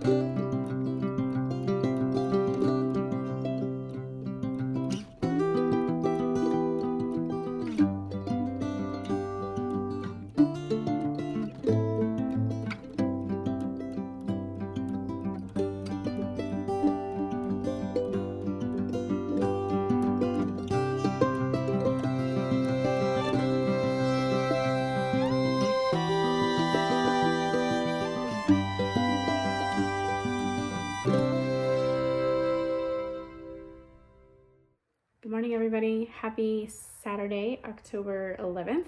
Good morning, everybody. Happy Saturday, October 11th.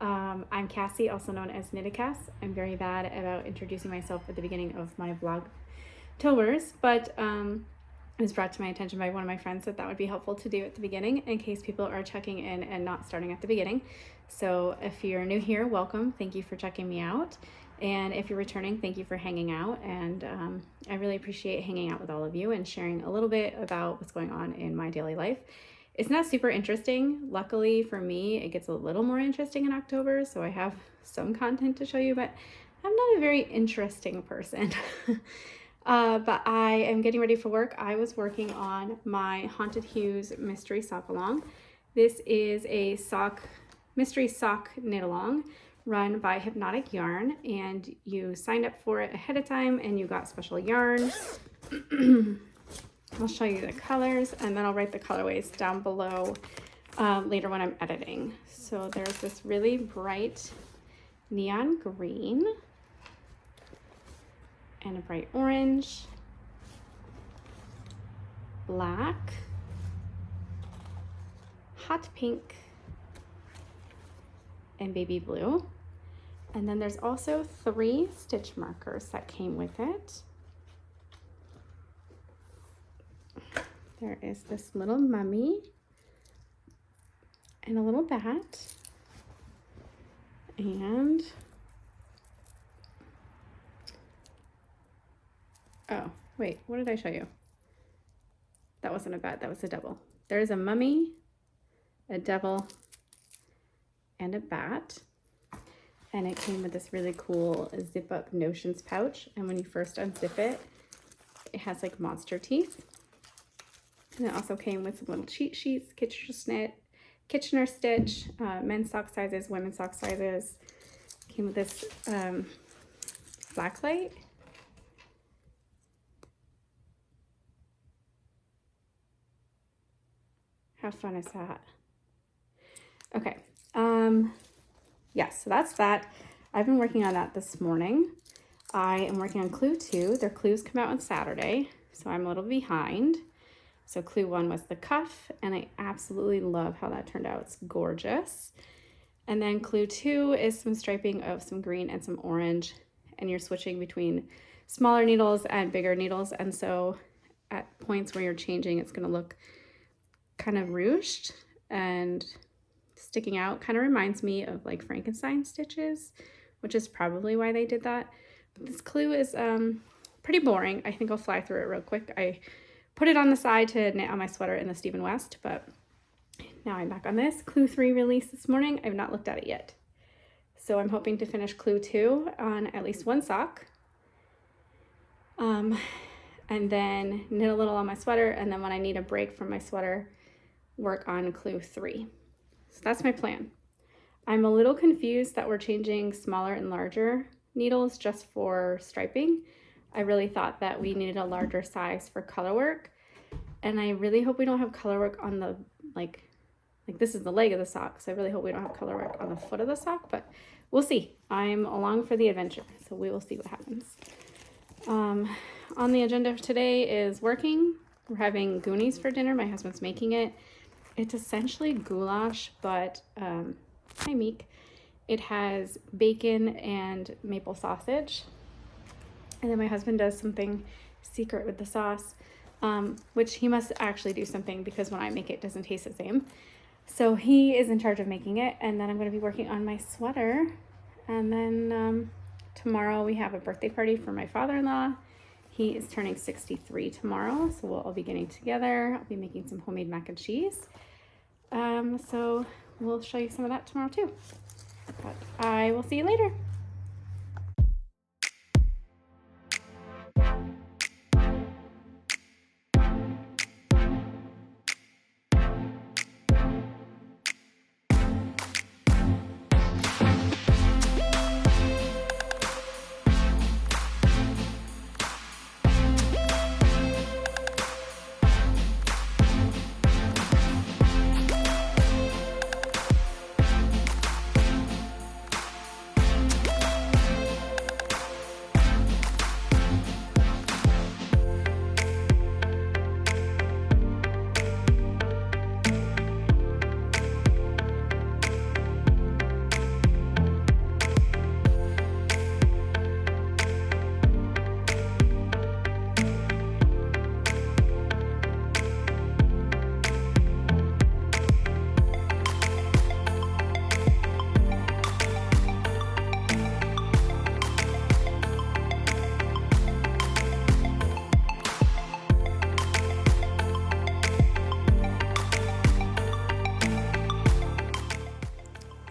I'm Cassie, also known as KnittaCass. I'm very bad about introducing myself at the beginning of my Vlogtobers, but it was brought to my attention by one of my friends that would be helpful to do at the beginning in case people are checking in and not starting at the beginning. So if you're new here, welcome. Thank you for checking me out. And if you're returning, thank you for hanging out. And I really appreciate hanging out with all of you and sharing a little bit about what's going on in my daily life. It's not super interesting. Luckily for me, it gets a little more interesting in October, so I have some content to show you, but I'm not a very interesting person. But I am getting ready for work. I was working on my Haunted Hues mystery sock along. This is a mystery sock knit along run by Hypnotic Yarn, and you signed up for it ahead of time and you got special yarn. I'll show you the colors and then I'll write the colorways down below later when I'm editing. So there's this really bright neon green and a bright orange, black, hot pink, and baby blue. And then there's also 3 stitch markers that came with it. There is this little mummy and a little bat. And oh, wait, what did I show you? That wasn't a bat, that was a devil. There's a mummy, a devil, and a bat. And it came with this really cool zip up notions pouch. And when you first unzip it, it has like monster teeth. And it also came with some little cheat sheets, Kitchener stitch, men's sock sizes, women's sock sizes. Came with this black light. How fun is that? Okay. Yeah, so that's that. I've been working on that this morning. I am working on Clue 2. Their clues come out on Saturday, so I'm a little behind. So Clue 1 was the cuff, and I absolutely love how that turned out. It's gorgeous. And then Clue 2 is some striping of some green and some orange, and you're switching between smaller needles and bigger needles. And so at points where you're changing, it's gonna look kind of ruched and sticking out. Kind of reminds me of like Frankenstein stitches, which is probably why they did that. But this clue is pretty boring. I think I'll fly through it real quick. I put it on the side to knit on my sweater in the Stephen West, but now I'm back on this. Clue 3 released this morning. I've not looked at it yet. So I'm hoping to finish Clue 2 on at least one sock. And then knit a little on my sweater, and then when I need a break from my sweater, work on Clue 3. So that's my plan. I'm a little confused that we're changing smaller and larger needles just for striping. I really thought that we needed a larger size for color work, and I really hope we don't have color work on the like this is the leg of the sock, so I really hope we don't have color work on the foot of the sock, but we'll see. I'm along for the adventure, so we will see what happens. On the agenda today is working. We're having Goonies for dinner. My husband's making it. It's essentially goulash, but hi Meek. It has bacon and maple sausage. And then my husband does something secret with the sauce, which he must actually do something because when I make it, it doesn't taste the same. So he is in charge of making it. And then I'm going to be working on my sweater. And then tomorrow we have a birthday party for my father-in-law. He is turning 63 tomorrow, so we'll all be getting together. I'll be making some homemade mac and cheese. So we'll show you some of that tomorrow too. But I will see you later.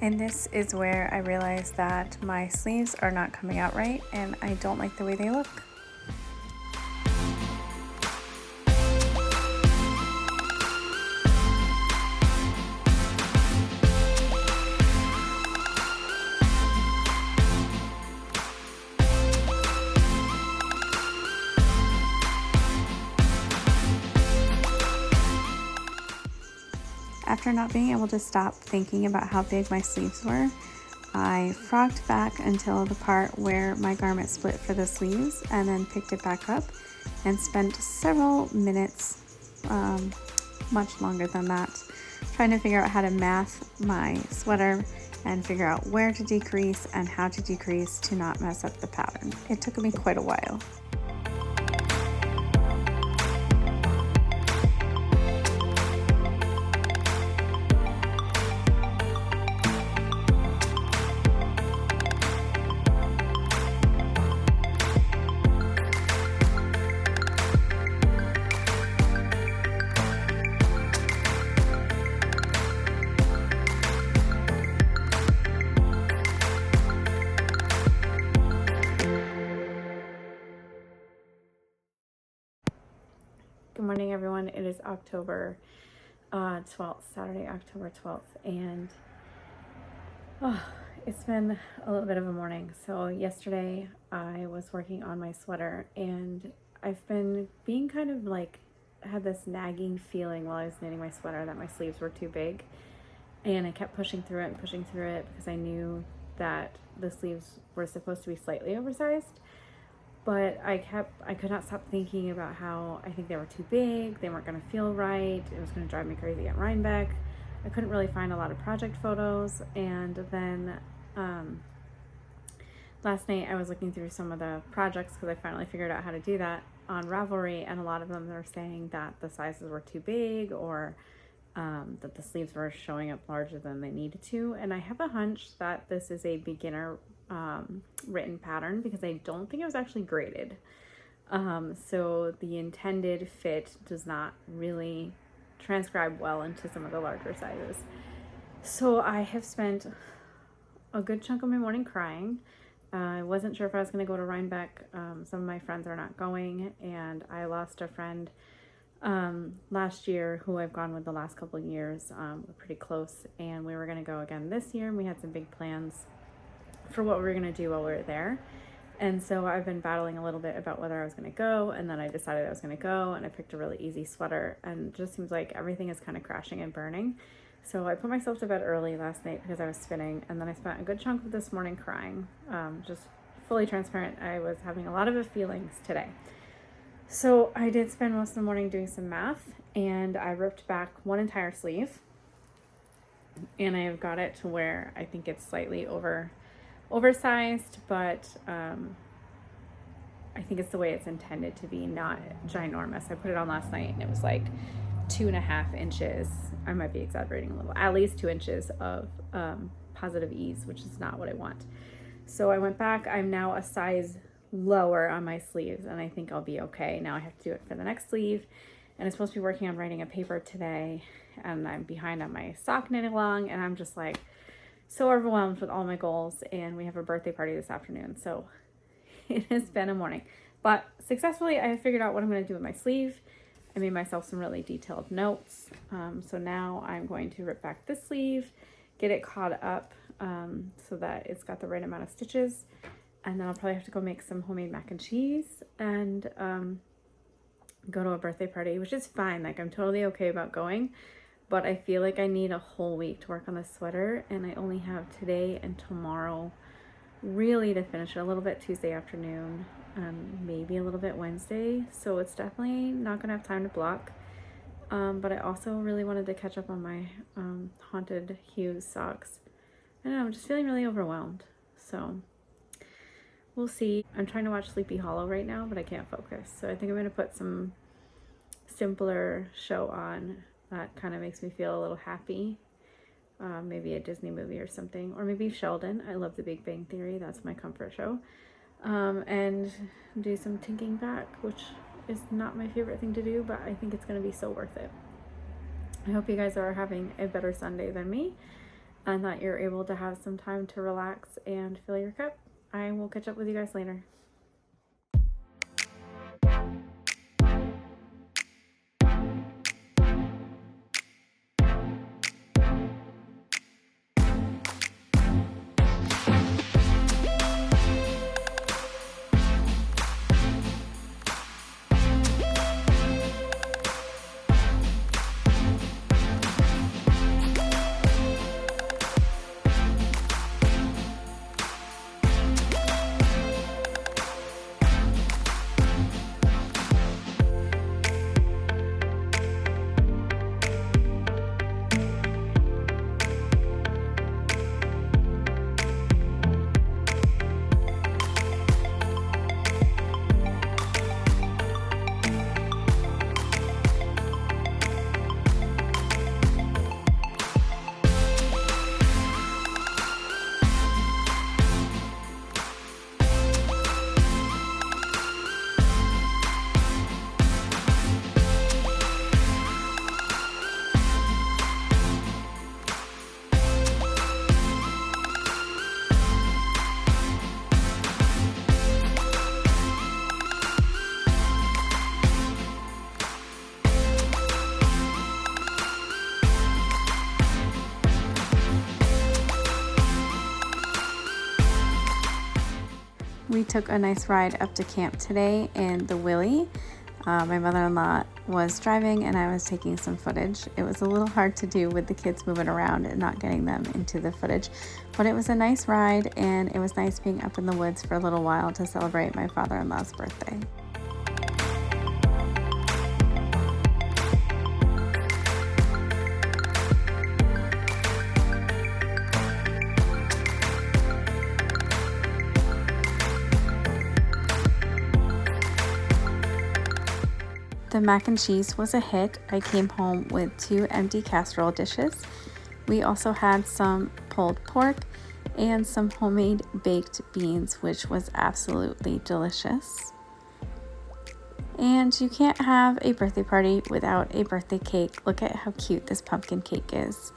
And this is where I realized that my sleeves are not coming out right and I don't like the way they look. After not being able to stop thinking about how big my sleeves were, I frogged back until the part where my garment split for the sleeves and then picked it back up and spent several minutes, much longer than that, trying to figure out how to math my sweater and figure out where to decrease and how to decrease to not mess up the pattern. It took me quite a while. Good morning, everyone. It is October 12th, Saturday, October 12th, and it's been a little bit of a morning. So yesterday I was working on my sweater, and I've been being kind of like, had this nagging feeling while I was knitting my sweater that my sleeves were too big, and I kept pushing through it because I knew that the sleeves were supposed to be slightly oversized. But I could not stop thinking about how I think they were too big, they weren't going to feel right, it was going to drive me crazy at Rhinebeck. I couldn't really find a lot of project photos, and then last night I was looking through some of the projects because I finally figured out how to do that on Ravelry, and a lot of them are saying that the sizes were too big or that the sleeves were showing up larger than they needed to. And I have a hunch that this is a beginner written pattern because I don't think it was actually graded. So the intended fit does not really transcribe well into some of the larger sizes. So I have spent a good chunk of my morning crying. I wasn't sure if I was going to go to Rhinebeck. Some of my friends are not going, and I lost a friend last year who I've gone with the last couple of years. We're pretty close, and we were going to go again this year, and we had some big plans for what we were going to do while we were there. And so I've been battling a little bit about whether I was going to go, and then I decided I was going to go, and I picked a really easy sweater, and it just seems like everything is kind of crashing and burning. So I put myself to bed early last night because I was spinning, and then I spent a good chunk of this morning crying. Just fully transparent, I was having a lot of feelings today. So I did spend most of the morning doing some math, and I ripped back one entire sleeve, and I have got it to where I think it's slightly oversized, but I think it's the way it's intended to be, not ginormous. I put it on last night and it was like 2.5 inches. I might be exaggerating a little, at least 2 inches of positive ease, which is not what I want. So I went back. I'm now a size lower on my sleeves, and I think I'll be okay. Now I have to do it for the next sleeve, and I'm supposed to be working on writing a paper today, and I'm behind on my sock knit along, and I'm just like so overwhelmed with all my goals, and we have a birthday party this afternoon, so it has been a morning. But successfully, I have figured out what I'm going to do with my sleeve. I made myself some really detailed notes. So now I'm going to rip back this sleeve, get it caught up so that it's got the right amount of stitches, and then I'll probably have to go make some homemade mac and cheese and go to a birthday party, which is fine. Like, I'm totally okay about going, but I feel like I need a whole week to work on this sweater, and I only have today and tomorrow really to finish it, a little bit Tuesday afternoon, maybe a little bit Wednesday, so it's definitely not gonna have time to block. But I also really wanted to catch up on my Haunted Hues socks. I don't know, I'm just feeling really overwhelmed, so we'll see. I'm trying to watch Sleepy Hollow right now, but I can't focus, so I think I'm gonna put some simpler show on that kind of makes me feel a little happy. Maybe a Disney movie or something, or maybe Sheldon. I love The Big Bang Theory, that's my comfort show. And do some tinking back, which is not my favorite thing to do, but I think it's going to be so worth it. I hope you guys are having a better Sunday than me, and that you're able to have some time to relax and fill your cup. I will catch up with you guys later. We took a nice ride up to camp today in the Willy. My mother-in-law was driving and I was taking some footage. It was a little hard to do with the kids moving around and not getting them into the footage, but it was a nice ride and it was nice being up in the woods for a little while to celebrate my father-in-law's birthday. The mac and cheese was a hit. I came home with 2 empty casserole dishes. We also had some pulled pork and some homemade baked beans, which was absolutely delicious. And you can't have a birthday party without a birthday cake. Look at how cute this pumpkin cake is.